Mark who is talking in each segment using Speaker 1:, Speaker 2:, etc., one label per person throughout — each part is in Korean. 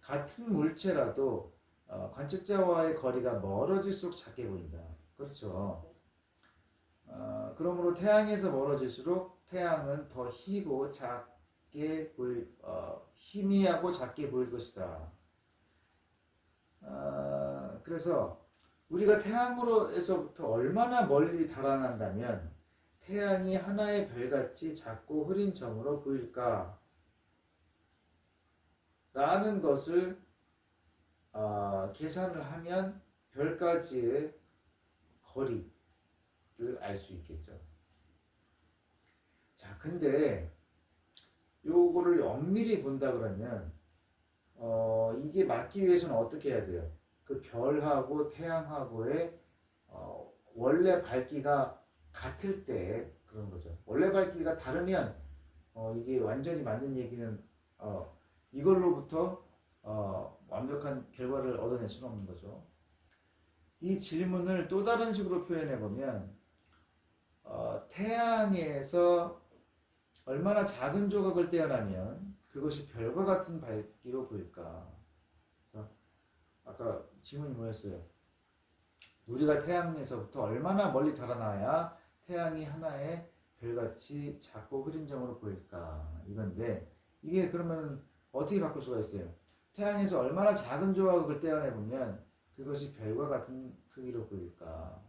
Speaker 1: 같은 물체라도 관측자와의 거리가 멀어질수록 작게 보인다. 그렇죠. 그러므로 태양에서 멀어질수록 태양은 더 희고 작게 희미하고 작게 보일 것이다. 그래서 우리가 태양으로에서부터 얼마나 멀리 달아난다면 태양이 하나의 별같이 작고 흐린 점으로 보일까? 라는 것을 계산을 하면 별까지의 거리를 알 수 있겠죠. 자, 근데 요거를 엄밀히 본다 그러면 이게 맞기 위해서는 어떻게 해야 돼요? 그 별하고 태양하고의 원래 밝기가 같을 때 그런 거죠. 원래 밝기가 다르면 이게 완전히 맞는 얘기는 이걸로부터 완벽한 결과를 얻어낼 수는 없는 거죠. 이 질문을 또 다른 식으로 표현해 보면 태양에서 얼마나 작은 조각을 떼어나면 그것이 별과 같은 밝기로 보일까? 그래서 아까 질문이 뭐였어요? 우리가 태양에서부터 얼마나 멀리 달아나야 태양이 하나의 별같이 작고 흐린 점으로 보일까? 이건데 이게 그러면 어떻게 바꿀 수가 있어요? 태양에서 얼마나 작은 조각을 떼어내보면 그것이 별과 같은 크기로 보일까?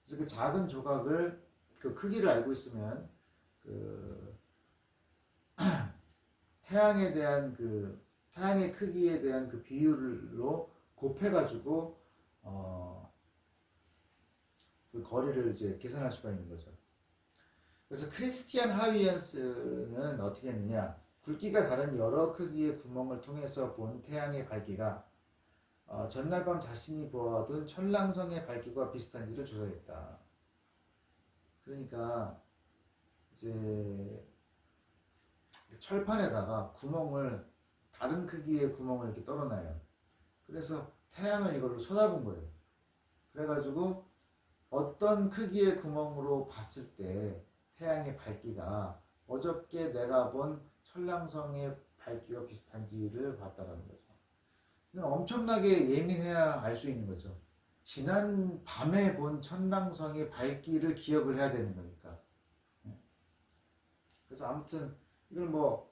Speaker 1: 그래서 그 작은 조각을 그 크기를 알고 있으면 그 태양에 대한 태양의 크기에 대한 그 비율로 곱해가지고 그 거리를 이제 계산할 수가 있는 거죠. 그래서 크리스티안 하위언스는 어떻게 했느냐? 굵기가 다른 여러 크기의 구멍을 통해서 본 태양의 밝기가 전날 밤 자신이 보아둔 천랑성의 밝기와 비슷한지를 조사했다. 그러니까 이제 철판에다가 다른 크기의 구멍을 이렇게 떨어놔요. 그래서 태양을 이걸로 쳐다본 거예요. 그래가지고 어떤 크기의 구멍으로 봤을 때 태양의 밝기가 어저께 내가 본 천랑성의 밝기와 비슷한지를 봤다라는 거죠. 이건 엄청나게 예민해야 알 수 있는 거죠. 지난 밤에 본 천랑성의 밝기를 기억을 해야 되는 거니까. 그래서 아무튼 이걸 뭐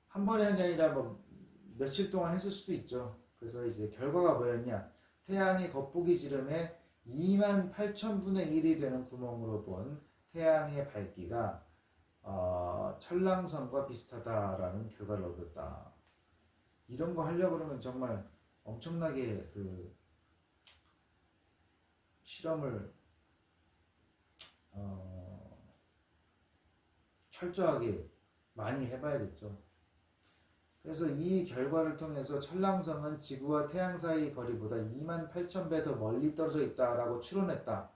Speaker 1: 한 번에 한 게 아니라 뭐 며칠 동안 했을 수도 있죠. 그래서 이제 결과가 뭐였냐? 태양의 겉보기 지름에 28,000분의 1이 되는 구멍으로 본 태양의 밝기가 천랑성과 비슷하다라는 결과를 얻었다. 이런 거 하려고 그러면 정말 엄청나게 그 실험을 철저하게 많이 해봐야겠죠. 그래서 이 결과를 통해서 천랑성은 지구와 태양 사이 거리보다 28,000배 더 멀리 떨어져 있다라고 추론했다.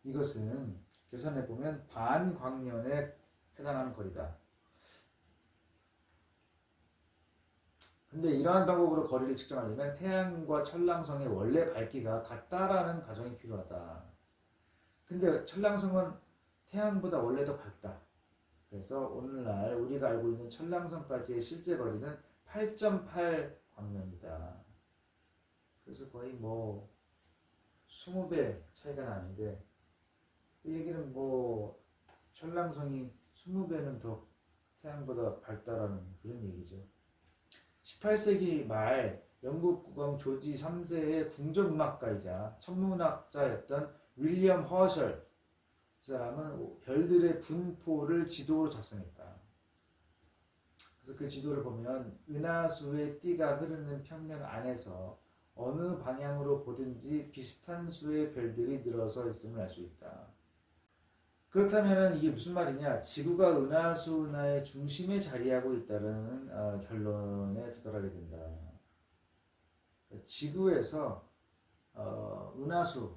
Speaker 1: 이것은 계산해보면 반광년에 해당하는 거리다. 근데 이러한 방법으로 거리를 측정하려면 태양과 천랑성의 원래 밝기가 같다라는 가정이 필요하다. 근데 천랑성은 태양보다 원래 더 밝다. 그래서 오늘날 우리가 알고 있는 천랑성까지의 실제 거리는 8.8 광년이다. 그래서 거의 뭐 20배 차이가 나는데 그 얘기는 뭐 천랑성이 20배는 더 태양보다 밝다라는 그런 얘기죠. 18세기 말 영국 국왕 조지 3세의 궁정음악가이자 천문학자였던 윌리엄 허셜, 그 사람은 별들의 분포를 지도로 작성했다. 그래서 그 지도를 보면 은하수의 띠가 흐르는 평면 안에서 어느 방향으로 보든지 비슷한 수의 별들이 늘어서 있음을 알 수 있다. 그렇다면 이게 무슨 말이냐? 지구가 은하수 은하의 중심에 자리하고 있다는 결론에 도달하게 된다. 지구에서 은하수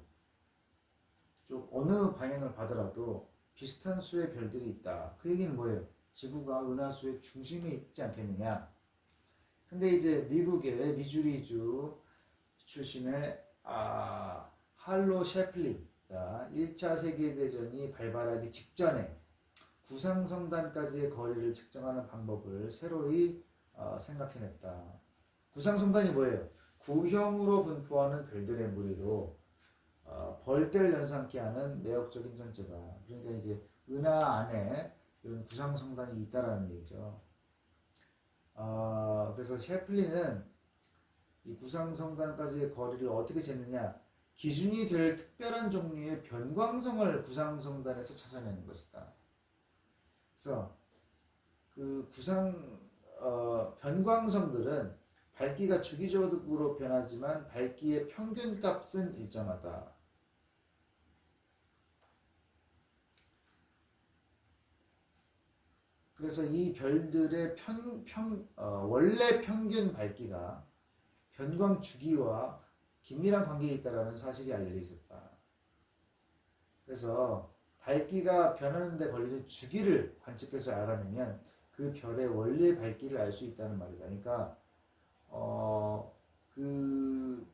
Speaker 1: 쪽 어느 방향을 봐더라도 비슷한 수의 별들이 있다. 그 얘기는 뭐예요? 지구가 은하수의 중심에 있지 않겠느냐? 근데 이제 미국의 미주리주 출신의 할로 셰플리가 1차 세계대전이 발발하기 직전에 구상성단까지의 거리를 측정하는 방법을 새로이 생각해냈다. 구상성단이 뭐예요? 구형으로 분포하는 별들의 무리로 벌떼를 연상케 하는 매혹적인 전체가. 그러니까 이제 은하 안에 이런 구상성단이 있다라는 얘기죠. 그래서 셰플린은 이 구상성단까지의 거리를 어떻게 재느냐? 기준이 될 특별한 종류의 변광성을 구상성단에서 찾아내는 것이다. 그래서 그 변광성들은 밝기가 주기적으로 변하지만 밝기의 평균값은 일정하다. 그래서 이 별들의 원래 평균 밝기가 변광 주기와 긴밀한 관계에 있다는 사실이 알려져 있었다. 그래서 밝기가 변하는 데 걸리는 주기를 관측해서 알아내면 그 별의 원래 밝기를 알 수 있다는 말이다. 그러니까 그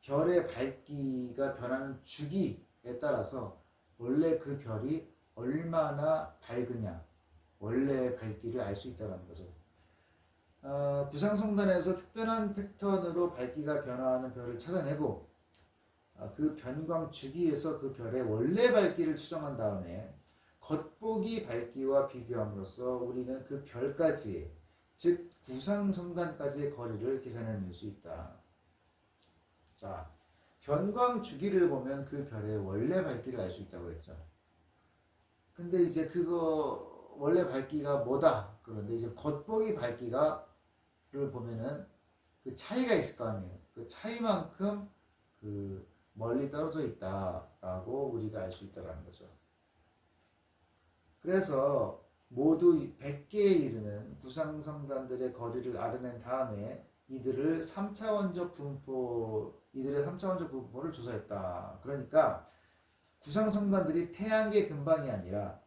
Speaker 1: 별의 밝기가 변하는 주기에 따라서 원래 그 별이 얼마나 밝으냐, 원래 밝기를 알 수 있다는 거죠. 구상성단에서 특별한 패턴으로 밝기가 변화하는 별을 찾아내고 그 변광 주기에서 그 별의 원래 밝기를 추정한 다음에 겉보기 밝기와 비교함으로써 우리는 그 별까지, 즉 구상성단까지의 거리를 계산해낼 수 있다. 자, 변광 주기를 보면 그 별의 원래 밝기를 알 수 있다고 했죠. 근데 이제 그거 원래 밝기가 뭐다? 그런데 이제 겉보기 밝기가를 보면은 그 차이가 있을 거 아니에요. 그 차이만큼 그 멀리 떨어져 있다라고 우리가 알 수 있다는 거죠. 그래서 모두 100개에 이르는 구상성단들의 거리를 알아낸 다음에 이들의 3차원적 분포를 조사했다. 그러니까 구상성단들이 태양계 근방이 아니라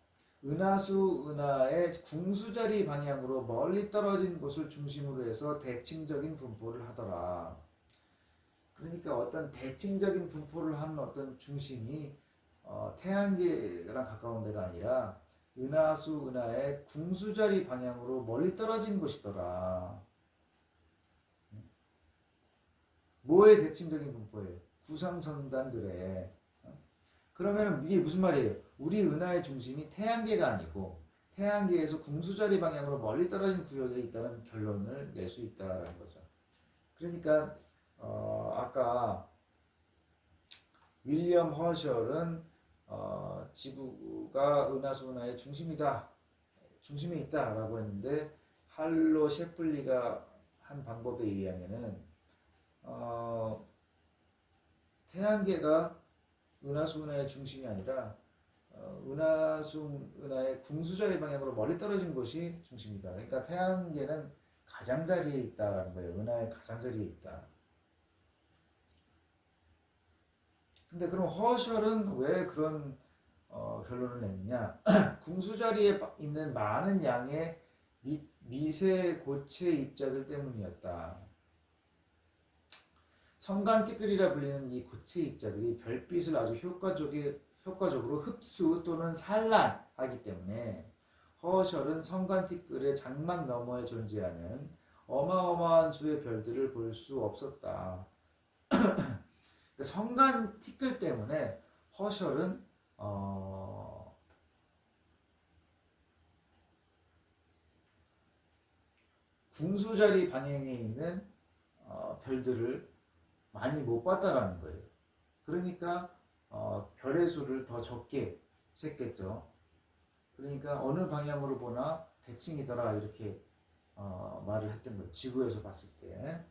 Speaker 1: 은하수 은하의 궁수자리 방향으로 멀리 떨어진 곳을 중심으로 해서 대칭적인 분포를 하더라. 그러니까 어떤 대칭적인 분포를 하는 어떤 중심이 태양계랑 가까운 데가 아니라 은하수 은하의 궁수자리 방향으로 멀리 떨어진 곳이더라. 뭐의 대칭적인 분포예요? 구상성단들의. 그러면 이게 무슨 말이에요? 우리 은하의 중심이 태양계가 아니고 태양계에서 궁수자리 방향으로 멀리 떨어진 구역에 있다는 결론을 낼 수 있다는 거죠. 그러니까 아까 윌리엄 허셜은 지구가 은하수 은하의 중심에 있다라고 했는데 할로 셰플리가 한 방법에 의하면은 태양계가 은하수 은하의 중심이 아니라 은하수 은하의 궁수자리 방향으로 멀리 떨어진 곳이 중심이다. 그러니까 태양계는 가장자리에 있다라는 거예요. 은하의 가장자리에 있다. 근데 그럼 허셜은 왜 그런 결론을 냈느냐? 궁수자리에 있는 많은 양의 미세 고체 입자들 때문이었다. 성간티끌이라 불리는 이 고체 입자들이 별빛을 아주 효과적으로 흡수 또는 산란하기 때문에 허셜은 성간티끌의 장막 너머에 존재하는 어마어마한 수의 별들을 볼 수 없었다. 성간티끌 때문에 허셜은 궁수자리 방향에 있는 별들을 많이 못 봤다라는 거예요. 그러니까 별의 수를 더 적게 셌겠죠. 그러니까 어느 방향으로 보나 대칭이더라 이렇게 말을 했던 거예요. 지구에서 봤을 때.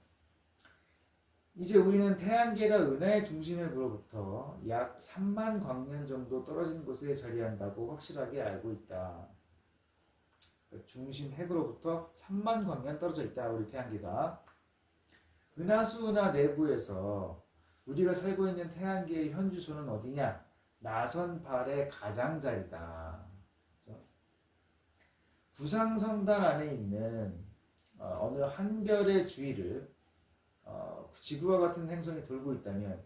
Speaker 1: 이제 우리는 태양계가 은하의 중심으로부터 약 3만 광년 정도 떨어진 곳에 자리한다고 확실하게 알고 있다. 중심 핵으로부터 3만 광년 떨어져 있다. 우리 태양계가. 은하수 은하 내부에서 우리가 살고 있는 태양계의 현 주소는 어디냐? 나선발의 가장자리다. 구상성단 안에 있는 어느 한 별의 주위를 지구와 같은 행성이 돌고 있다면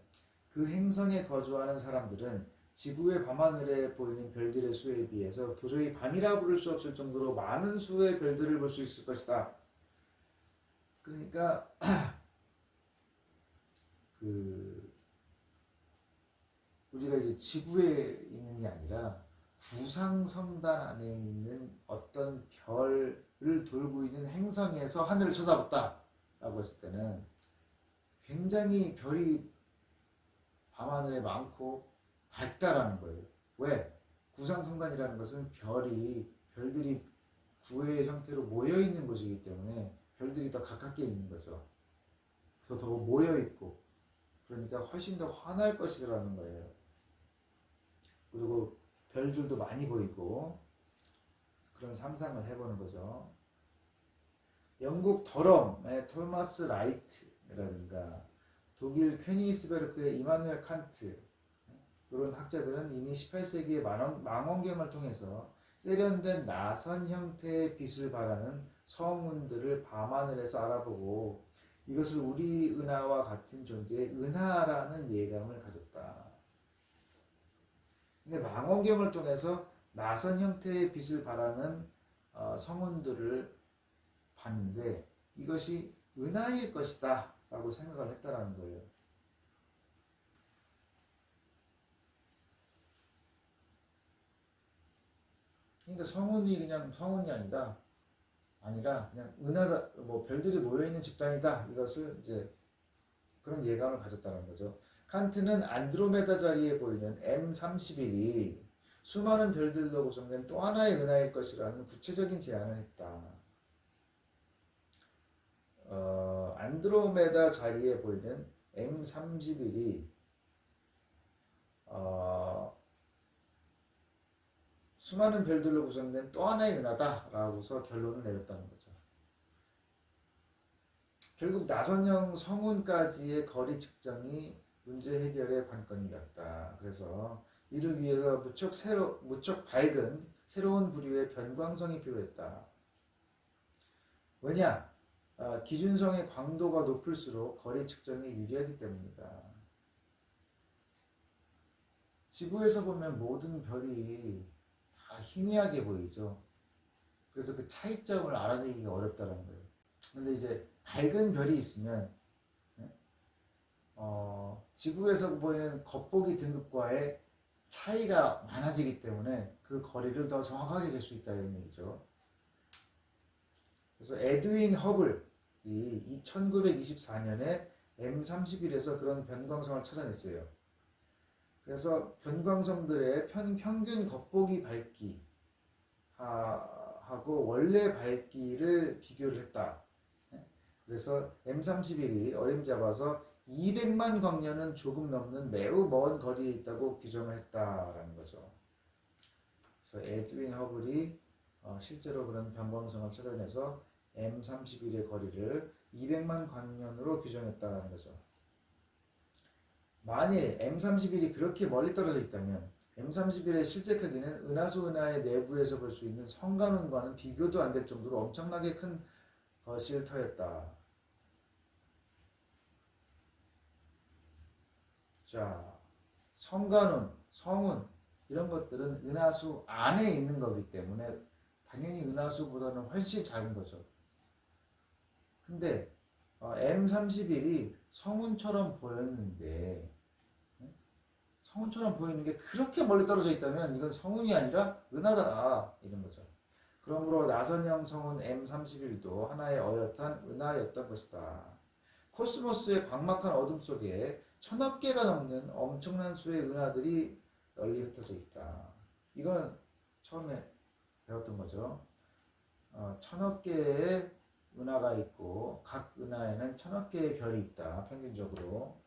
Speaker 1: 그 행성에 거주하는 사람들은 지구의 밤하늘에 보이는 별들의 수에 비해서 도저히 밤이라 부를 수 없을 정도로 많은 수의 별들을 볼 수 있을 것이다. 그러니까 그 우리가 이제 지구에 있는 게 아니라 구상성단 안에 있는 어떤 별을 돌고 있는 행성에서 하늘을 쳐다봤다라고 했을 때는 굉장히 별이 밤하늘에 많고 밝다라는 거예요. 왜? 구상성단이라는 것은 별들이 구의 형태로 모여 있는 곳이기 때문에 별들이 더 가깝게 있는 거죠. 더 모여 있고, 그러니까 훨씬 더 환할 것이라는 거예요. 그리고 별들도 많이 보이고, 그런 상상을 해보는 거죠. 영국 더럼의 토마스 라이트라든가 독일 퀘니스베르크의 이마누엘 칸트, 이런 학자들은 이미 18세기의 망원경을 통해서 세련된 나선 형태의 빛을 발하는 성운들을 밤하늘에서 알아보고 이것을 우리 은하와 같은 존재의 은하라는 예감을 가졌다. 그러니까 망원경을 통해서 나선 형태의 빛을 발하는 성운들을 봤는데 이것이 은하일 것이다 라고 생각을 했다라는 거예요. 그러니까 성운이 그냥 성운이 아니라 그냥 은하다, 뭐 별들이 모여 있는 집단이다. 이것을 이제 그런 예감을 가졌다는 거죠. 칸트는 안드로메다 자리에 보이는 M31이 수많은 별들로 구성된 또 하나의 은하일 것이라는 구체적인 제안을 했다. 안드로메다 자리에 보이는 M31이 수많은 별들로 구성된 또 하나의 은하다라고서 결론을 내렸다는 거죠. 결국 나선형 성운까지의 거리 측정이 문제 해결의 관건이었다. 그래서 이를 위해서 무척 밝은 새로운 부류의 변광성이 필요했다. 왜냐? 기준성의 광도가 높을수록 거리 측정에 유리하기 때문이다. 지구에서 보면 모든 별이 다 희미하게 보이죠. 그래서 그 차이점을 알아내기가 어렵다는 거예요. 근데 이제 밝은 별이 있으면 지구에서 보이는 겉보기 등급과의 차이가 많아지기 때문에 그 거리를 더 정확하게 잴 수 있다 이런 얘기죠. 그래서 에드윈 허블이 1924년에 M31에서 그런 변광성을 찾아냈어요. 그래서 변광성들의 평균 겉보기 밝기 하고 원래 밝기를 비교를 했다. 그래서 M31이 어림잡아서 200만 광년은 조금 넘는 매우 먼 거리에 있다고 규정을 했다라는 거죠. 그래서 에드윈 허블이 실제로 그런 변광성을 찾아내서 M31의 거리를 200만 광년으로 규정했다는 거죠. 만일 M31이 그렇게 멀리 떨어져 있다면 M31의 실제 크기는 은하수 은하의 내부에서 볼 수 있는 성간운과는 비교도 안 될 정도로 엄청나게 큰 것일 터였다. 자, 성간운, 성운 이런 것들은 은하수 안에 있는 거기 때문에 당연히 은하수보다는 훨씬 작은 거죠. 근데 M31이 성운처럼 보였는데 성운처럼 보이는 게 그렇게 멀리 떨어져 있다면 이건 성운이 아니라 은하다 이런 거죠. 그러므로 나선형 성운 M31도 하나의 어엿한 은하였던 것이다. 코스모스의 광막한 어둠 속에 1000억 개가 넘는 엄청난 수의 은하들이 널리 흩어져 있다. 이건 처음에 배웠던 거죠. 1000억 개의 은하가 있고 각 은하에는 1000억 개의 별이 있다. 평균적으로.